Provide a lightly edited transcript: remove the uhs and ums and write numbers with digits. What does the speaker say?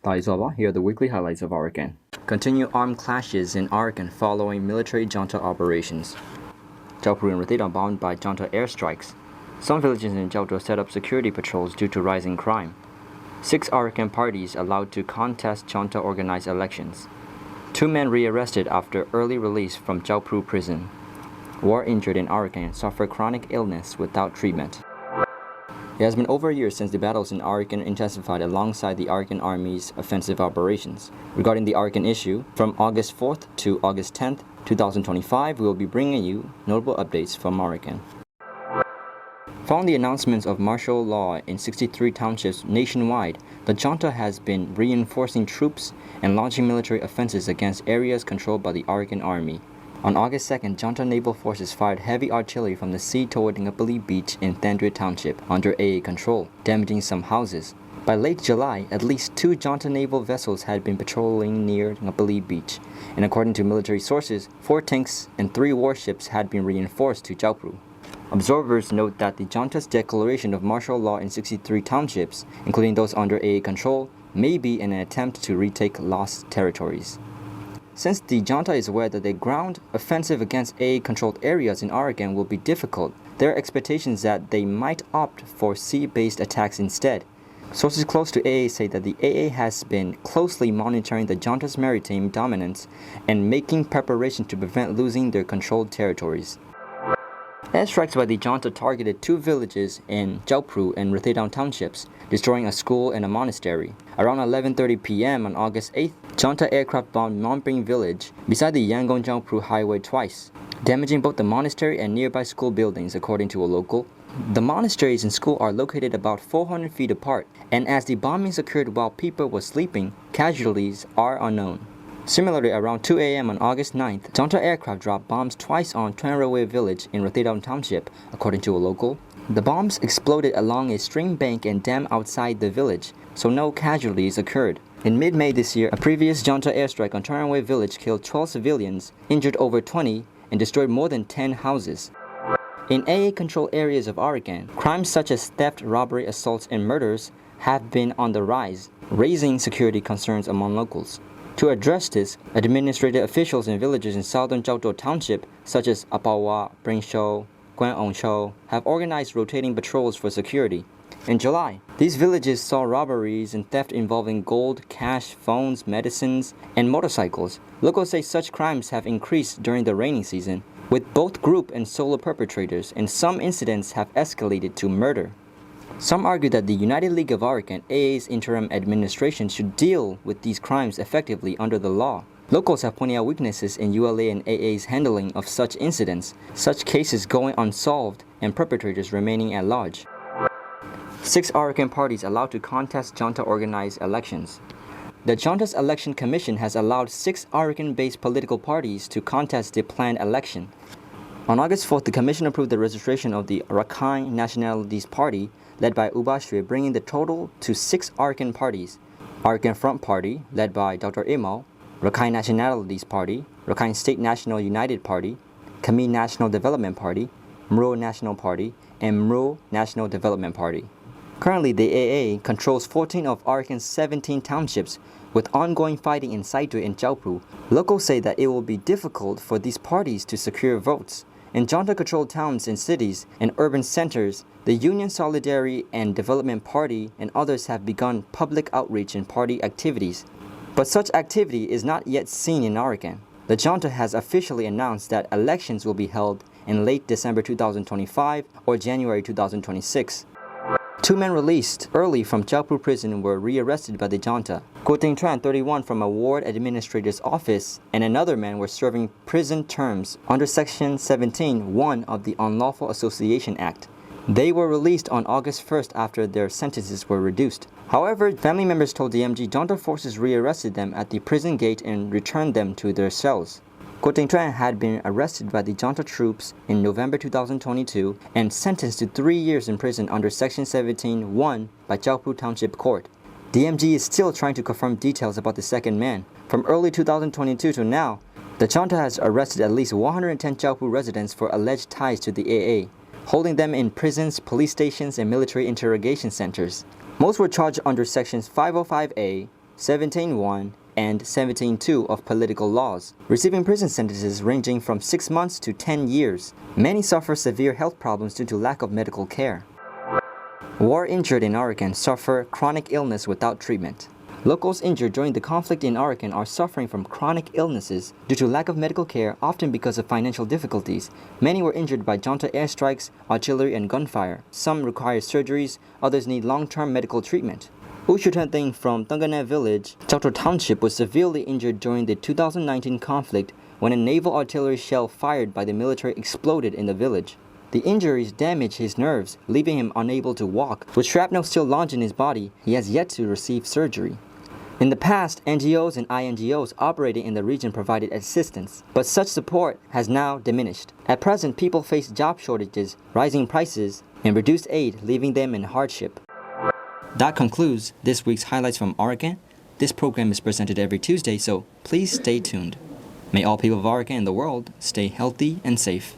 Here are the weekly highlights of Arakan. Continue armed clashes in Arakan following military junta operations. Kyaukphyu and Rathedaung bombed by junta airstrikes. Some villages in Kyauktaw set up security patrols due to rising crime. 6 Arakan parties allowed to contest junta-organized elections. 2 men rearrested after early release from Kyaukphyu prison. War injured in Arakan suffer chronic illness without treatment. It has been over a year since the battles in Arakan intensified alongside the Arkan Army's offensive operations. Regarding the Arakan issue, from August 4th to August 10th, 2025, we will be bringing you notable updates from Arakan. Following the announcements of martial law in 63 townships nationwide, the junta has been reinforcing troops and launching military offensives against areas controlled by the Arakan Army. On August 2nd, junta naval forces fired heavy artillery from the sea toward Ngapali Beach in Thandwe Township under AA control, damaging some houses. By late July, at least 2 junta naval vessels had been patrolling near Ngapali Beach, and according to military sources, 4 tanks and 3 warships had been reinforced to Kyaukphyu. Observers note that the junta's declaration of martial law in 63 townships, including those under AA control, may be an attempt to retake lost territories. Since the junta is aware that a ground offensive against AA-controlled areas in Arakan will be difficult, there are expectations that they might opt for sea-based attacks instead. Sources close to AA say that the AA has been closely monitoring the junta's maritime dominance and making preparations to prevent losing their controlled territories. Airstrikes by the junta targeted 2 villages in Kyaukphyu and Rathedaung townships, destroying a school and a monastery. Around 11:30 p.m. on August 8th, junta aircraft bombed Montbring village beside the Yangon-Kyaukphyu highway twice, damaging both the monastery and nearby school buildings, according to a local. The monasteries and school are located about 400 feet apart, and as the bombings occurred while people were sleeping, casualties are unknown. Similarly, around 2 a.m. on August 9th, junta aircraft dropped bombs twice on Twanraway village in Rathedaung Township, according to a local. The bombs exploded along a stream bank and dam outside the village, so no casualties occurred. In mid-May this year, a previous junta airstrike on Twanraway village killed 12 civilians, injured over 20, and destroyed more than 10 houses. In AA-controlled areas of Arakan, crimes such as theft, robbery, assaults, and murders have been on the rise, raising security concerns among locals. To address this, administrative officials in villages in southern Kyauktaw Township, such as Apawa, Bringsho, Gwanongcho, have organized rotating patrols for security. In July, these villages saw robberies and theft involving gold, cash, phones, medicines, and motorcycles. Locals say such crimes have increased during the rainy season, with both group and solo perpetrators, and some incidents have escalated to murder. Some argue that the United League of Arakan, AA's interim administration, should deal with these crimes effectively under the law. Locals have pointed out weaknesses in ULA and AA's handling of such incidents, such cases going unsolved and perpetrators remaining at large. 6 Arakan parties allowed to contest junta-organized elections. The junta's election commission has allowed 6 Arakan-based political parties to contest the planned election. On August 4th, the commission approved the registration of the Arakan Nationalities Party, led by Ubashwe, bringing the total to 6 Arakan parties: Arakan Front Party, led by Dr. Imal; Rakhine Nationalities Party, Rakhine State National United Party, Khmer National Development Party, Mro National Party, and Mro National Development Party. Currently, the AA controls 14 of Arakan's 17 townships, with ongoing fighting in Saitwe and Kyaukphyu. Locals say that it will be difficult for these parties to secure votes. In junta-controlled towns and cities and urban centers, the Union Solidarity and Development Party and others have begun public outreach and party activities. But such activity is not yet seen in Arakan. The junta has officially announced that elections will be held in late December 2025 or January 2026. 2 men released early from Kyaukphyu prison were rearrested by the junta. Kyauktaw, 31, from a ward administrator's office, and another man were serving prison terms under Section 17(1) of the Unlawful Association Act. They were released on August 1st after their sentences were reduced. However, family members told DMG junta forces rearrested them at the prison gate and returned them to their cells. Kyauktaw had been arrested by the junta troops in November 2022 and sentenced to 3 years in prison under Section 17(1) by Kyaukphyu Township Court. DMG is still trying to confirm details about the second man. From early 2022 to now, the junta has arrested at least 110 Kyaukphyu residents for alleged ties to the AA, holding them in prisons, police stations, and military interrogation centers. Most were charged under Sections 505A, 17.1, and 17.2 of political laws, receiving prison sentences ranging from 6 months to 10 years. Many suffer severe health problems due to lack of medical care. War injured in Arakan suffer chronic illness without treatment. Locals injured during the conflict in Arakan are suffering from chronic illnesses due to lack of medical care, often because of financial difficulties. Many were injured by junta airstrikes, artillery, and gunfire. Some require surgeries, others need long-term medical treatment. Ushutanting from Tungane village, Kyauktaw township, was severely injured during the 2019 conflict when a naval artillery shell fired by the military exploded in the village. The injuries damaged his nerves, leaving him unable to walk. With shrapnel still lodged in his body, he has yet to receive surgery. In the past, NGOs and INGOs operating in the region provided assistance, but such support has now diminished. At present, people face job shortages, rising prices, and reduced aid, leaving them in hardship. That concludes this week's highlights from Arakan. This program is presented every Tuesday, so please stay tuned. May all people of Arakan and the world stay healthy and safe.